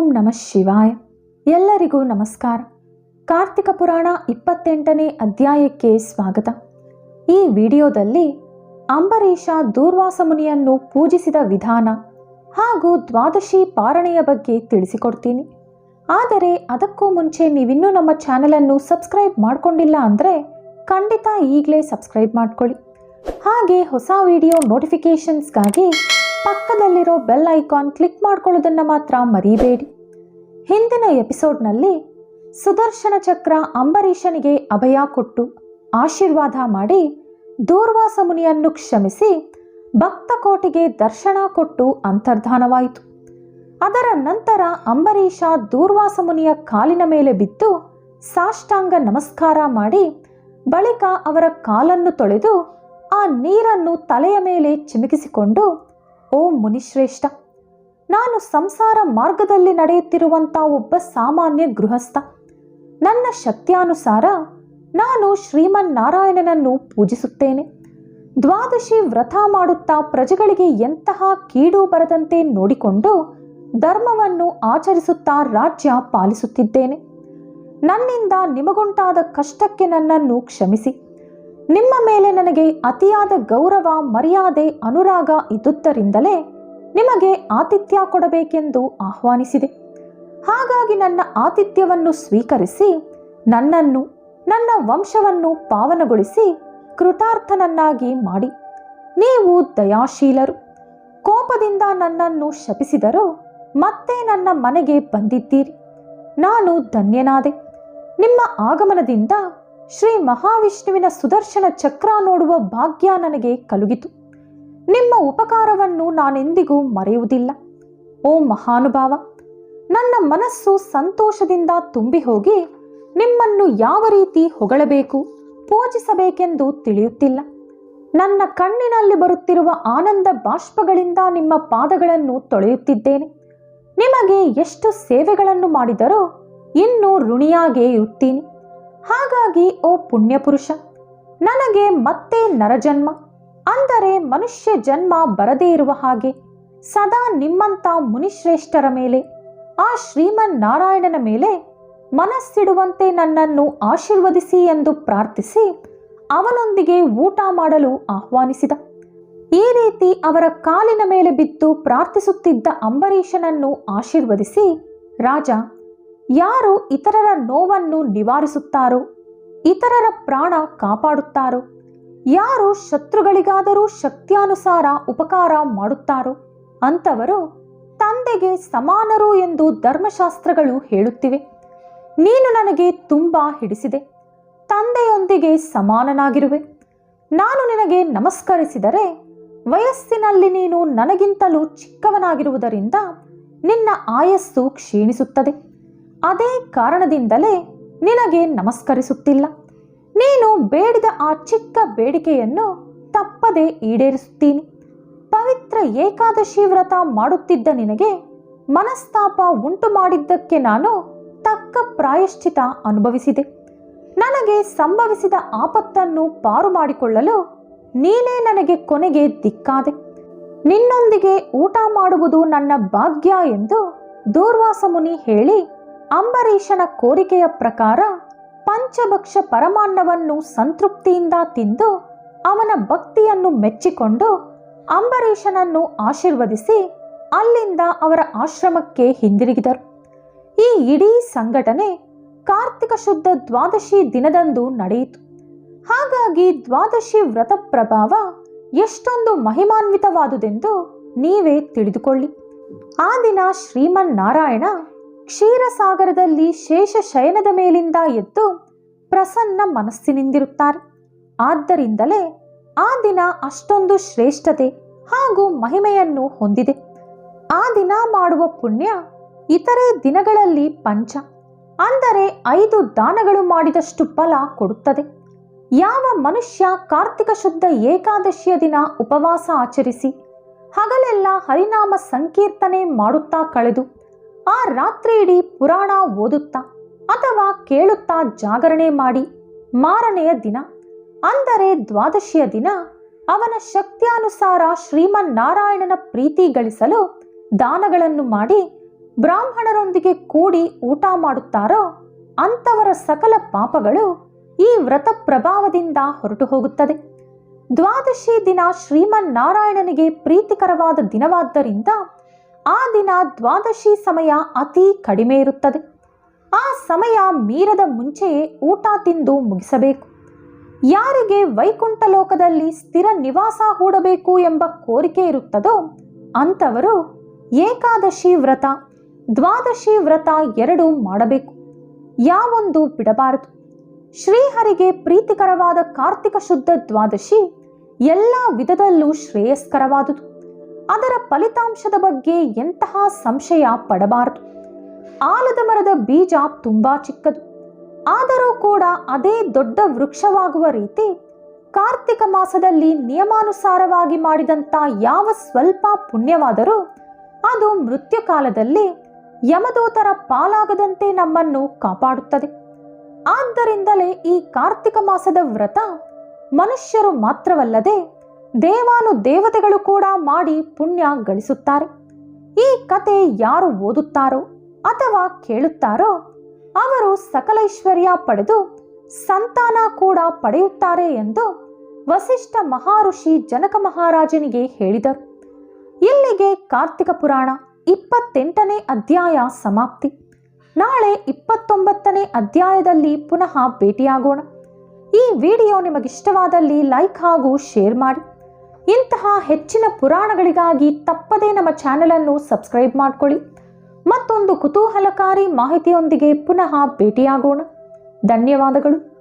ಓಂ ನಮಃ ಶಿವಾಯ. ಎಲ್ಲರಿಗೂ ನಮಸ್ಕಾರ. ಕಾರ್ತಿಕ ಪುರಾಣ 28ನೇ ಅಧ್ಯಾಯಕ್ಕೆ ಸ್ವಾಗತ. ಈ ವಿಡಿಯೋದಲ್ಲಿ ಅಂಬರೀಷ ದೂರ್ವಾಸ ಮುನಿಯನ್ನು ಪೂಜಿಸಿದ ವಿಧಾನ ಹಾಗೂ ದ್ವಾದಶಿ ಪಾರಣೆಯ ಬಗ್ಗೆ ತಿಳಿಸಿಕೊಡ್ತೀನಿ. ಆದರೆ ಅದಕ್ಕೂ ಮುಂಚೆ ನೀವಿನ್ನೂ ನಮ್ಮ ಚಾನಲನ್ನು ಸಬ್ಸ್ಕ್ರೈಬ್ ಮಾಡಿಕೊಂಡಿಲ್ಲ ಅಂದರೆ ಖಂಡಿತ ಈಗಲೇ ಸಬ್ಸ್ಕ್ರೈಬ್ ಮಾಡ್ಕೊಳ್ಳಿ. ಹಾಗೆ ಹೊಸ ವಿಡಿಯೋ ನೋಟಿಫಿಕೇಷನ್ಸ್ಗಾಗಿ ಪಕ್ಕದಲ್ಲಿರೋ ಬೆಲ್ ಐಕಾನ್ ಕ್ಲಿಕ್ ಮಾಡ್ಕೊಳ್ಳೋದನ್ನು ಮಾತ್ರ ಮರಿಬೇಡಿ. ಹಿಂದಿನ ಎಪಿಸೋಡ್ನಲ್ಲಿ ಸುದರ್ಶನ ಚಕ್ರ ಅಂಬರೀಷನಿಗೆ ಅಭಯ ಕೊಟ್ಟು ಆಶೀರ್ವಾದ ಮಾಡಿ ದೂರ್ವಾಸ ಮುನಿಯನ್ನು ಕ್ಷಮಿಸಿ ಭಕ್ತಕೋಟಿಗೆ ದರ್ಶನ ಕೊಟ್ಟು ಅಂತರ್ಧಾನವಾಯಿತು. ಅದರ ನಂತರ ಅಂಬರೀಷ ದೂರ್ವಾಸ ಮುನಿಯ ಕಾಲಿನ ಮೇಲೆ ಬಿದ್ದು ಸಾಷ್ಟಾಂಗ ನಮಸ್ಕಾರ ಮಾಡಿ ಬಳಿಕ ಅವರ ಕಾಲನ್ನು ತೊಳೆದು ಆ ನೀರನ್ನು ತಲೆಯ ಮೇಲೆ ಚಿಮುಕಿಸಿಕೊಂಡು, ಓ ಮುನಿಶ್ರೇಷ್ಠ, ನಾನು ಸಂಸಾರ ಮಾರ್ಗದಲ್ಲಿ ನಡೆಯುತ್ತಿರುವಂಥ ಒಬ್ಬ ಸಾಮಾನ್ಯ ಗೃಹಸ್ಥ. ನನ್ನ ಶಕ್ತಿಯಾನುಸಾರ ನಾನು ಶ್ರೀಮನ್ನಾರಾಯಣನನ್ನು ಪೂಜಿಸುತ್ತೇನೆ. ದ್ವಾದಶಿ ವ್ರತ ಮಾಡುತ್ತಾ ಪ್ರಜೆಗಳಿಗೆ ಎಂತಹ ಕೀಡು ಬರದಂತೆ ನೋಡಿಕೊಂಡು ಧರ್ಮವನ್ನು ಆಚರಿಸುತ್ತಾ ರಾಜ್ಯ ಪಾಲಿಸುತ್ತಿದ್ದೇನೆ. ನನ್ನಿಂದ ನಿಮಗುಂಟಾದ ಕಷ್ಟಕ್ಕೆ ನನ್ನನ್ನು ಕ್ಷಮಿಸಿ. ನಿಮ್ಮ ಮೇಲೆ ನನಗೆ ಅತಿಯಾದ ಗೌರವ, ಮರ್ಯಾದೆ, ಅನುರಾಗ ಇದ್ದುದರಿಂದಲೇ ನಿಮಗೆ ಆತಿಥ್ಯ ಕೊಡಬೇಕೆಂದು ಆಹ್ವಾನಿಸಿದೆ. ಹಾಗಾಗಿ ನನ್ನ ಆತಿಥ್ಯವನ್ನು ಸ್ವೀಕರಿಸಿ ನನ್ನನ್ನು, ನನ್ನ ವಂಶವನ್ನು ಪಾವನಗೊಳಿಸಿ ಕೃತಾರ್ಥನನ್ನಾಗಿ ಮಾಡಿ. ನೀವು ದಯಾಶೀಲರು. ಕೋಪದಿಂದ ನನ್ನನ್ನು ಶಪಿಸಿದರೂ ಮತ್ತೆ ನನ್ನ ಮನೆಗೆ ಬಂದಿದ್ದೀರಿ. ನಾನು ಧನ್ಯನಾದೆ. ನಿಮ್ಮ ಆಗಮನದಿಂದ ಶ್ರೀ ಮಹಾವಿಷ್ಣುವಿನ ಸುದರ್ಶನ ಚಕ್ರ ನೋಡುವ ಭಾಗ್ಯ ನನಗೆ ಕಲುಗಿತು. ನಿಮ್ಮ ಉಪಕಾರವನ್ನು ನಾನೆಂದಿಗೂ ಮರೆಯುವುದಿಲ್ಲ. ಓ ಮಹಾನುಭಾವ, ನನ್ನ ಮನಸ್ಸು ಸಂತೋಷದಿಂದ ತುಂಬಿ ಹೋಗಿ ನಿಮ್ಮನ್ನು ಯಾವ ರೀತಿ ಹೊಗಳಬೇಕು, ಪೂಜಿಸಬೇಕೆಂದು ತಿಳಿಯುತ್ತಿಲ್ಲ. ನನ್ನ ಕಣ್ಣಿನಲ್ಲಿ ಬರುತ್ತಿರುವ ಆನಂದ ಬಾಷ್ಪಗಳಿಂದ ನಿಮ್ಮ ಪಾದಗಳನ್ನು ತೊಳೆಯುತ್ತಿದ್ದೇನೆ. ನಿಮಗೆ ಎಷ್ಟು ಸೇವೆಗಳನ್ನು ಮಾಡಿದರೋ ಇನ್ನೂ ಋಣಿಯಾಗೇ ಇರುತ್ತೀನಿ. ಹಾಗಾಗಿ ಓ ಪುಣ್ಯಪುರುಷ, ನನಗೆ ಮತ್ತೆ ನರಜನ್ಮ ಅಂದರೆ ಮನುಷ್ಯ ಜನ್ಮ ಬರದೇ ಇರುವ ಹಾಗೆ ಸದಾ ನಿಮ್ಮಂಥ ಮುನಿಶ್ರೇಷ್ಠರ ಮೇಲೆ, ಆ ಶ್ರೀಮನ್ನಾರಾಯಣನ ಮೇಲೆ ಮನಸ್ಸಿಡುವಂತೆ ನನ್ನನ್ನು ಆಶೀರ್ವದಿಸಿ ಎಂದು ಪ್ರಾರ್ಥಿಸಿ ಅವನೊಂದಿಗೆ ಊಟ ಮಾಡಲು ಆಹ್ವಾನಿಸಿದ. ಈ ರೀತಿ ಅವರ ಕಾಲಿನ ಮೇಲೆ ಬಿದ್ದು ಪ್ರಾರ್ಥಿಸುತ್ತಿದ್ದ ಅಂಬರೀಷನನ್ನು ಆಶೀರ್ವದಿಸಿ, ರಾಜ, ಯಾರು ಇತರರ ನೋವನ್ನು ನಿವಾರಿಸುತ್ತಾರೋ, ಇತರರ ಪ್ರಾಣ ಕಾಪಾಡುತ್ತಾರೋ, ಯಾರು ಶತ್ರುಗಳಿಗಾದರೂ ಶಕ್ತಿಯಾನುಸಾರ ಉಪಕಾರ ಮಾಡುತ್ತಾರೋ ಅಂಥವರು ತಂದೆಗೆ ಸಮಾನರು ಎಂದು ಧರ್ಮಶಾಸ್ತ್ರಗಳು ಹೇಳುತ್ತಿವೆ. ನೀನು ನನಗೆ ತುಂಬ ಹಿಡಿಸಿದೆ. ತಂದೆಯೊಂದಿಗೆ ಸಮಾನನಾಗಿರುವೆ. ನಾನು ನಿನಗೆ ನಮಸ್ಕರಿಸಿದರೆ ವಯಸ್ಸಿನಲ್ಲಿ ನೀನು ನನಗಿಂತಲೂ ಚಿಕ್ಕವನಾಗಿರುವುದರಿಂದ ನಿನ್ನ ಆಯಸ್ಸು ಕ್ಷೀಣಿಸುತ್ತದೆ. ಅದೇ ಕಾರಣದಿಂದಲೇ ನಿನಗೆ ನಮಸ್ಕರಿಸುತ್ತಿಲ್ಲ. ನೀನು ಬೇಡಿದ ಆ ಚಿಕ್ಕ ಬೇಡಿಕೆಯನ್ನು ತಪ್ಪದೆ ಈಡೇರಿಸುತ್ತೀನಿ. ಪವಿತ್ರ ಏಕಾದಶಿ ವ್ರತ ಮಾಡುತ್ತಿದ್ದ ನಿನಗೆ ಮನಸ್ತಾಪ ಉಂಟು ಮಾಡಿದ್ದಕ್ಕೆ ನಾನು ತಕ್ಕ ಪ್ರಾಯಶ್ಚಿತ ಅನುಭವಿಸಿದೆ. ನನಗೆ ಸಂಭವಿಸಿದ ಆಪತ್ತನ್ನು ಪಾರು ಮಾಡಿಕೊಳ್ಳಲು ನೀನೇ ನನಗೆ ಕೊನೆಗೆ ದಿಕ್ಕಾದೆ. ನಿನ್ನೊಂದಿಗೆ ಊಟ ಮಾಡುವುದು ನನ್ನ ಭಾಗ್ಯ ಎಂದು ದೂರ್ವಾಸ ಮುನಿ ಹೇಳಿ ಅಂಬರೀಷನ ಕೋರಿಕೆಯ ಪ್ರಕಾರ ಪಂಚಭಕ್ಷ ಪರಮಾನ್ನವನ್ನು ಸಂತೃಪ್ತಿಯಿಂದ ತಿಂದು ಅವನ ಭಕ್ತಿಯನ್ನು ಮೆಚ್ಚಿಕೊಂಡು ಅಂಬರೀಷನನ್ನು ಆಶೀರ್ವದಿಸಿ ಅಲ್ಲಿಂದ ಅವರ ಆಶ್ರಮಕ್ಕೆ ಹಿಂದಿರುಗಿದರು. ಈ ಇಡೀ ಸಂಘಟನೆ ಕಾರ್ತಿಕ ಶುದ್ಧ ದ್ವಾದಶಿ ದಿನದಂದು ನಡೆಯಿತು. ಹಾಗಾಗಿ ದ್ವಾದಶಿ ವ್ರತ ಪ್ರಭಾವ ಎಷ್ಟೊಂದು ಮಹಿಮಾನ್ವಿತವಾದುದೆಂದು ನೀವೇ ತಿಳಿದುಕೊಳ್ಳಿ. ಆ ದಿನ ಶ್ರೀಮನ್ನಾರಾಯಣ ಕ್ಷೀರಸಾಗರದಲ್ಲಿ ಶೇಷ ಶಯನದ ಮೇಲಿಂದ ಎದ್ದು ಪ್ರಸನ್ನ ಮನಸ್ಸಿನಿಂದಿರುತ್ತಾರೆ. ಆದ್ದರಿಂದಲೇ ಆ ದಿನ ಅಷ್ಟೊಂದು ಶ್ರೇಷ್ಠತೆ ಹಾಗೂ ಮಹಿಮೆಯನ್ನು ಹೊಂದಿದೆ. ಆ ದಿನ ಮಾಡುವ ಪುಣ್ಯ ಇತರೆ ದಿನಗಳಲ್ಲಿ ಪಂಚ ಅಂದರೆ 5 ದಾನಗಳು ಮಾಡಿದಷ್ಟು ಫಲ ಕೊಡುತ್ತದೆ. ಯಾವ ಮನುಷ್ಯ ಕಾರ್ತಿಕ ಶುದ್ಧ ಏಕಾದಶಿಯ ದಿನ ಉಪವಾಸ ಆಚರಿಸಿ ಹಗಲೆಲ್ಲ ಹರಿನಾಮ ಸಂಕೀರ್ತನೆ ಮಾಡುತ್ತಾ ಕಳೆದು ಆ ರಾತ್ರಿ ಇಡೀ ಪುರಾಣ ಓದುತ್ತಾ ಅಥವಾ ಕೇಳುತ್ತಾ ಜಾಗರಣೆ ಮಾಡಿ ಮಾರನೆಯ ದಿನ ಅಂದರೆ ದ್ವಾದಶಿಯ ದಿನ ಅವನ ಶಕ್ತಿಯಾನುಸಾರ ಶ್ರೀಮನ್ನಾರಾಯಣನ ಪ್ರೀತಿ ಗಳಿಸಲು ದಾನಗಳನ್ನು ಮಾಡಿ ಬ್ರಾಹ್ಮಣರೊಂದಿಗೆ ಕೂಡಿ ಊಟ ಮಾಡುತ್ತಾರೋ ಅಂಥವರ ಸಕಲ ಪಾಪಗಳು ಈ ವ್ರತ ಪ್ರಭಾವದಿಂದ ಹೊರಟು ಹೋಗುತ್ತದೆ. ದ್ವಾದಶಿ ದಿನ ಶ್ರೀಮನ್ನಾರಾಯಣನಿಗೆ ಪ್ರೀತಿಕರವಾದ ದಿನವಾದ್ದರಿಂದ ಆ ದಿನ ದ್ವಾದಶಿ ಸಮಯ ಅತಿ ಕಡಿಮೆ ಇರುತ್ತದೆ. ಆ ಸಮಯ ಮೀರದ ಮುಂಚೆಯೇ ಊಟ ತಿಂದು ಮುಗಿಸಬೇಕು. ಯಾರಿಗೆ ವೈಕುಂಠ ಲೋಕದಲ್ಲಿ ಸ್ಥಿರ ನಿವಾಸ ಹೂಡಬೇಕು ಎಂಬ ಕೋರಿಕೆ ಇರುತ್ತದೋ ಅಂಥವರು ಏಕಾದಶಿ ವ್ರತ, ದ್ವಾದಶಿ ವ್ರತ ಎರಡೂ ಮಾಡಬೇಕು. ಯಾವೊಂದು ಬಿಡಬಾರದು. ಶ್ರೀಹರಿಗೆ ಪ್ರೀತಿಕರವಾದ ಕಾರ್ತಿಕ ಶುದ್ಧ ದ್ವಾದಶಿ ಎಲ್ಲ ವಿಧದಲ್ಲೂ ಶ್ರೇಯಸ್ಕರವಾದುದು. ಅದರ ಫಲಿತಾಂಶದ ಬಗ್ಗೆ ಎಂತಹ ಸಂಶಯ ಪಡಬಾರದು. ಆಲದ ಮರದ ಬೀಜ ತುಂಬಾ ಚಿಕ್ಕದು, ಆದರೂ ಕೂಡ ಅದೇ ದೊಡ್ಡ ವೃಕ್ಷವಾಗುವ ರೀತಿ ಕಾರ್ತಿಕ ಮಾಸದಲ್ಲಿ ನಿಯಮಾನುಸಾರವಾಗಿ ಮಾಡಿದಂಥ ಯಾವ ಸ್ವಲ್ಪ ಪುಣ್ಯವಾದರೂ ಅದು ಮೃತ್ಯು ಕಾಲದಲ್ಲಿ ಯಮದೂತರ ಪಾಲಾಗದಂತೆ ನಮ್ಮನ್ನು ಕಾಪಾಡುತ್ತದೆ. ಆದ್ದರಿಂದಲೇ ಈ ಕಾರ್ತಿಕ ಮಾಸದ ವ್ರತ ಮನುಷ್ಯರು ಮಾತ್ರವಲ್ಲದೆ ದೇವಾನುದೇವತೆಗಳು ಕೂಡ ಮಾಡಿ ಪುಣ್ಯ ಗಳಿಸುತ್ತಾರೆ. ಈ ಕತೆ ಯಾರು ಓದುತ್ತಾರೋ ಅಥವಾ ಕೇಳುತ್ತಾರೋ ಅವರು ಸಕಲೈಶ್ವರ್ಯ ಪಡೆದು ಸಂತಾನ ಕೂಡ ಪಡೆಯುತ್ತಾರೆ ಎಂದು ವಸಿಷ್ಠ ಮಹಾಋಷಿ ಜನಕ ಮಹಾರಾಜನಿಗೆ ಹೇಳಿದರು. ಇಲ್ಲಿಗೆ ಕಾರ್ತಿಕ ಪುರಾಣ 28ನೇ ಅಧ್ಯಾಯ ಸಮಾಪ್ತಿ. ನಾಳೆ 29ನೇ ಅಧ್ಯಾಯದಲ್ಲಿ ಪುನಃ ಭೇಟಿಯಾಗೋಣ. ಈ ವಿಡಿಯೋ ನಿಮಗಿಷ್ಟವಾದಲ್ಲಿ ಲೈಕ್ ಹಾಗೂ ಶೇರ್ ಮಾಡಿ. ಇಂತಹ ಹೆಚ್ಚಿನ ಪುರಾಣಗಳಿಗಾಗಿ ತಪ್ಪದೇ ನಮ್ಮ ಚಾನೆಲ್ ಅನ್ನು ಸಬ್ಸ್ಕ್ರೈಬ್ ಮಾಡಿಕೊಳ್ಳಿ. ಮತ್ತೊಂದು ಕುತೂಹಲಕಾರಿ ಮಾಹಿತಿಯೊಂದಿಗೆ ಪುನಃ ಭೇಟಿಯಾಗೋಣ. ಧನ್ಯವಾದಗಳು.